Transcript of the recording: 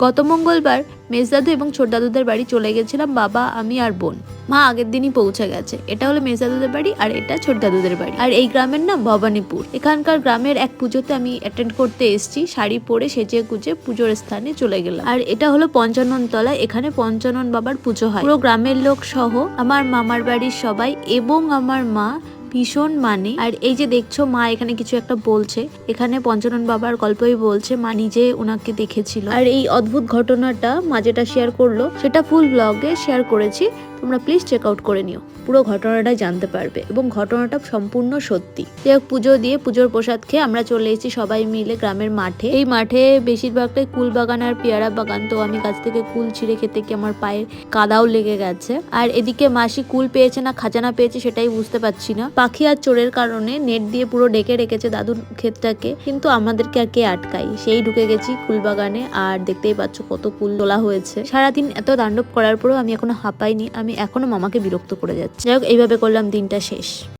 গত মঙ্গলবার মেজদাদু এবং ছোট দাদুদের বাড়ি চলে গেছিলাম, বাবা, আমি আর বোন। মা আগের দিনই পৌঁছে গেছে। এটা হলো মেজদাদুদের বাড়ি আর এটা ছোট দাদুদের বাড়ি। আর এই গ্রামের নাম ভবানীপুর। এখানকার গ্রামের এক পুজোতে আমি অ্যাটেন্ড করতে এসেছি। শাড়ি পরে সেজে গুজে পুজোর স্থানে চলে গেলাম। আর এটা হলো পঞ্চানন তলা, এখানে পঞ্চানন বাবার পুজো হয়। পুরো গ্রামের লোক সহ আমার মামার বাড়ির সবাই এবং আমার মা ভীষণ মানে। আর এই যে দেখছো মা এখানে কিছু একটা বলছে, এখানে পঞ্চানন বাবার গল্পই বলছে, মা নিজে ওনাকে দেখেছিল। আর এই অদ্ভুত ঘটনাটা মা যেটা শেয়ার করলো সেটা ফুল ব্লগে শেয়ার করেছি, তোমরা প্লিজ চেক আউট করে নিও, পুরো ঘটনাটাই জানতে পারবে এবং ঘটনাটা সম্পূর্ণ সত্যি। যাই হোক, পুজো দিয়ে পুজোর প্রসাদ খেয়ে আমরা চলে এসেছি সবাই মিলে গ্রামের মাঠে। এই মাঠে বেশিরভাগটাই কুল বাগান আর পেয়ারা বাগান, তো আমি গাছ থেকে কুল ছিঁড়ে খেতে গিয়ে আমার পায়ের কাদাও লেগে গেছে। আর এদিকে মাসি কুল পেয়েছে না খাজানা পেয়েছে সেটাই বুঝতে পারছি না। পাখি আর চোরের কারণে নেট দিয়ে পুরো ডেকে রেখেছে দাদুর ক্ষেতটাকে, কিন্তু আমাদেরকে আর কে আটকাই, সেই ঢুকে গেছি কুল বাগানে। আর দেখতেই পাচ্ছ কত কুল তোলা হয়েছে। সারাদিন এত তাণ্ডব করার পরেও আমি এখনো হাঁপাইনি, আমি এখনো মামাকে বিরক্ত করে যাচ্ছি। যাই হোক, এইভাবে করলাম দিনটা শেষ।